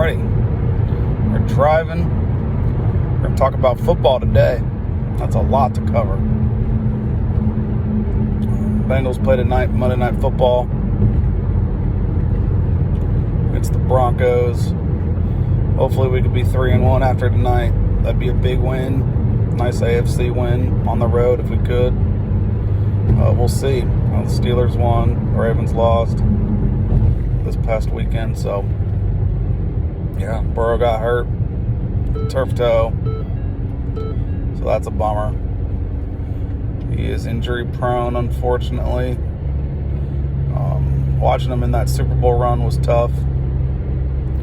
Alrighty, we're driving. We're going to talk about football today. That's a lot to cover. Bengals played tonight, Monday Night Football against the Broncos. Hopefully we could be 3-1 after tonight. That'd be a big win. Nice AFC win on the road if we could. We'll see. The Steelers won. The Ravens lost this past weekend. So, yeah, Burrow got hurt. Turf toe. So that's a bummer. He is injury prone, unfortunately. Watching him in that Super Bowl run was tough.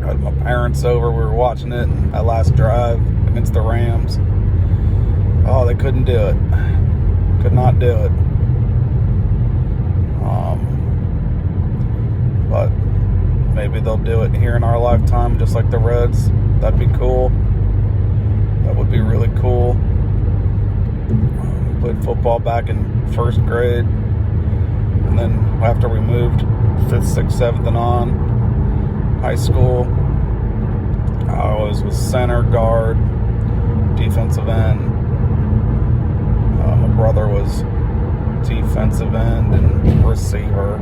I had my parents over. We were watching it. That last drive against the Rams. Oh, they couldn't do it. Could not do it. But maybe they'll do it here in our lifetime, just like the Reds. That'd be cool. That would be really cool. Played football back in first grade, and then after we moved 5th, 6th, 7th, and on high school, I always was center, guard, defensive end. My brother was defensive end and receiver.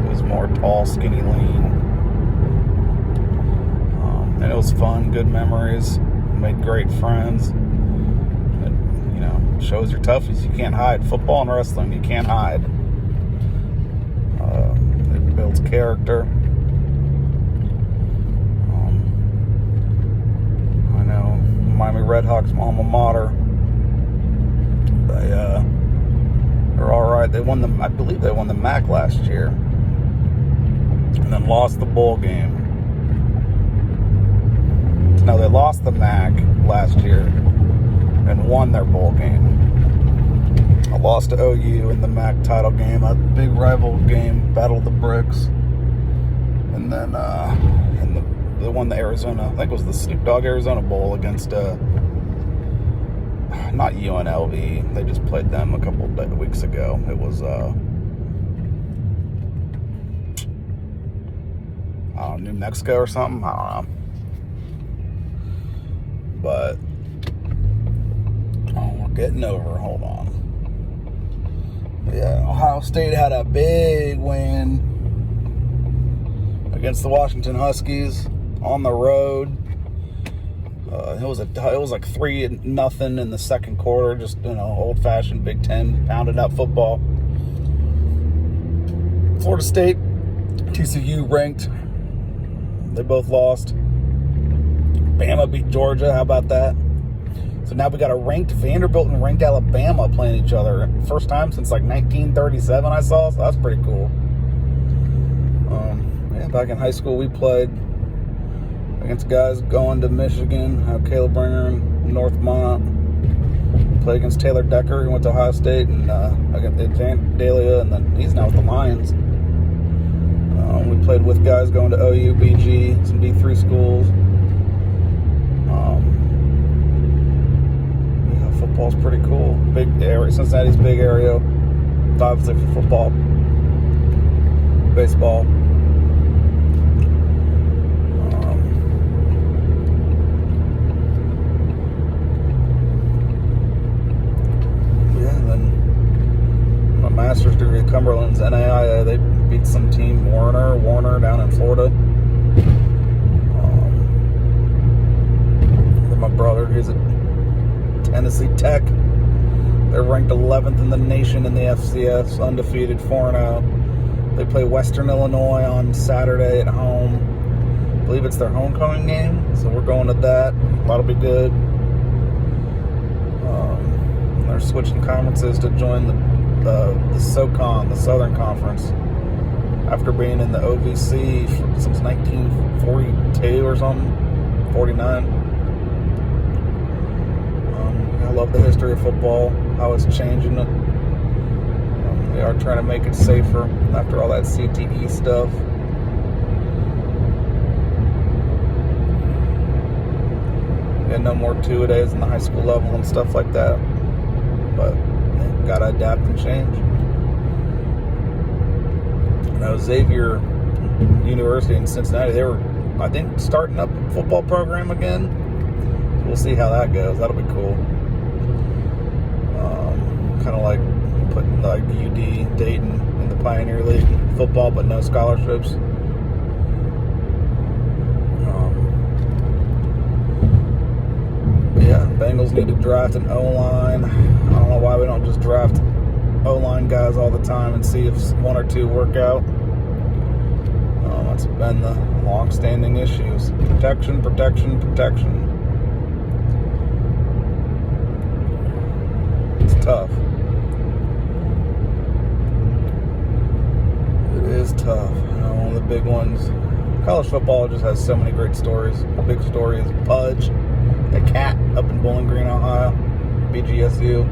He was more tall, skinny, lean. And it was fun, good memories. Made great friends. Shows your toughness. You can't hide. Football and wrestling, you can't hide. It builds character. I know Miami Redhawks, my alma mater. They're all right. I believe they won the MAC last year, and then lost the bowl game. No, they lost the MAC last year and won their bowl game. I lost to OU in the MAC title game, a big rival game, Battle of the Bricks. And then they won the Arizona, I think it was the Snoop Dogg Arizona Bowl against, not UNLV. They just played them a couple weeks ago. It was, New Mexico or something. I don't know. But we're getting over. Hold on. Yeah, Ohio State had a big win against the Washington Huskies on the road. It was like 3-0 in the second quarter. Just old-fashioned Big Ten pounded out football. Florida State, TCU ranked. They both lost. Bama beat Georgia. How about that? So now we got a ranked Vanderbilt and ranked Alabama playing each other. First time since like 1937 I saw. So that's pretty cool. Back in high school we played against guys going to Michigan. Caleb Bringer and Northmont. Played against Taylor Decker. He went to Ohio State, and against Dalia, and then he's now with the Lions. We played with guys going to OU, BG, some D3 schools. Football's pretty cool. Big area. Cincinnati's big area. Obviously for football. Baseball. And then my master's degree at Cumberland's NAIA. They beat some team, Warner down in Florida. Then my brother, he's a Tennessee Tech. They're ranked 11th in the nation in the FCS, undefeated, 4-0. They play Western Illinois on Saturday at home. I believe it's their homecoming game, so we're going to that. That'll be good. They're switching conferences to join the SoCon, the Southern Conference, after being in the OVC since 1942 or something, 49. I love the history of football, how it's changing. They are trying to make it safer after all that CTE stuff. And no more two-a-days in the high school level and stuff like that. But they gotta adapt and change. Xavier University in Cincinnati, they were I think, starting up a football program again. We'll see how that goes. That'll be cool. Kind of like putting like UD Dayton in the Pioneer League football, but no scholarships. Yeah, Bengals need to draft an O-line. I don't know why we don't just draft O-line guys all the time and see if one or two work out. That's been the long-standing issues. Protection. It's tough. It is tough. One of the big ones. College football just has so many great stories. The big story is Pudge, the cat up in Bowling Green, Ohio, BGSU.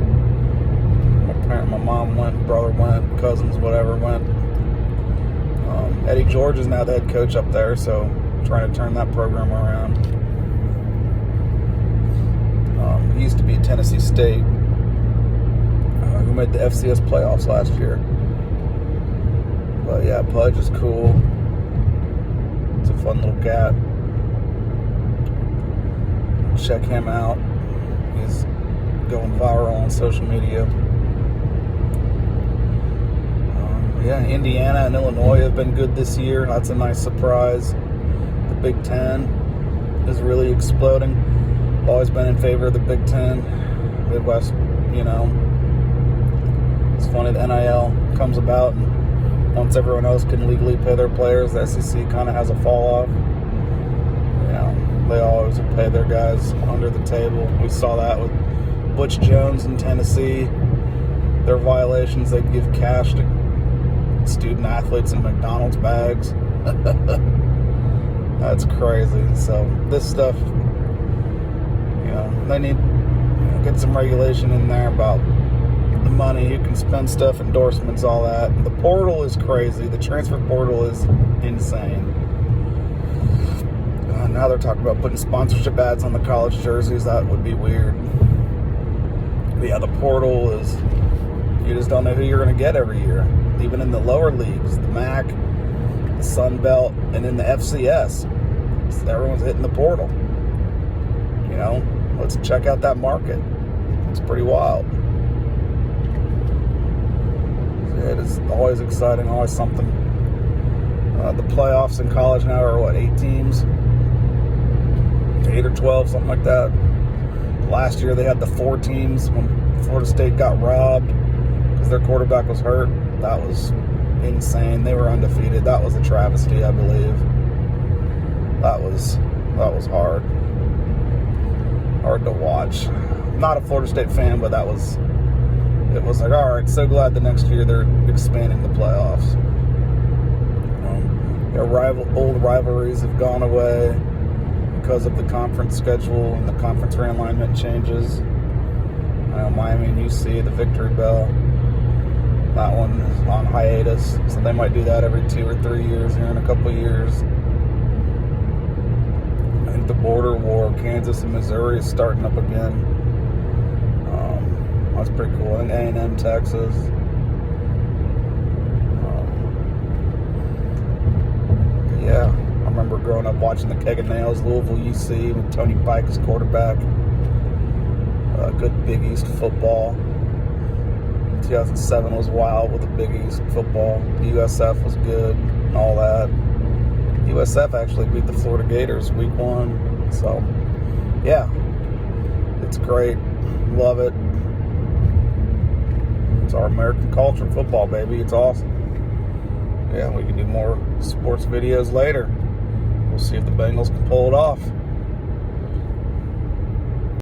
My mom went, brother went, cousins, whatever went. Eddie George is now the head coach up there, so trying to turn that program around. He used to be at Tennessee State, who made the FCS playoffs last year. But yeah, Pudge is cool. It's a fun little cat. Check him out. He's going viral on social media. Yeah, Indiana and Illinois have been good this year. That's a nice surprise. The Big Ten is really exploding. Always been in favor of the Big Ten. Midwest, It's funny, the NIL comes about, and once everyone else can legally pay their players, the SEC kind of has a fall off. They always pay their guys under the table. We saw that with Butch Jones in Tennessee. Their violations, they'd give cash to student athletes in McDonald's bags. That's crazy. So this stuff, they need to get some regulation in there about the money. You can spend stuff, endorsements, all that. The portal is crazy. The transfer portal is insane. Now they're talking about putting sponsorship ads on the college jerseys. That would be weird. But yeah, the portal is, you just don't know who you're going to get every year. Even in the lower leagues, the MAC, the Sun Belt, and in the FCS, everyone's hitting the portal. Let's check out that market. It's pretty wild. It is always exciting, always something. The playoffs in college now are 8 teams? 8 or 12, something like that. Last year they had the 4 teams when Florida State got robbed because their quarterback was hurt. That was insane. They were undefeated. That was a travesty, I believe. That was hard. Hard to watch. Not a Florida State fan, but it was like, all right, so glad the next year they're expanding the playoffs. Old rivalries have gone away because of the conference schedule and the conference realignment changes. Miami and UC, the Victory Bell. That one is on hiatus, so they might do that every 2 or 3 years here in a couple of years. I think the border war, Kansas and Missouri, is starting up again. That's pretty cool. And A&M, Texas. Yeah, I remember growing up watching the Keg of Nails, Louisville UC, with Tony Pike as quarterback. Good Big East football. 2007 was wild with the Big East football. USF was good and all that. USF actually beat the Florida Gators week 1. So, yeah, it's great. Love it. It's our American culture, football, baby. It's awesome. Yeah, we can do more sports videos later. We'll see if the Bengals can pull it off.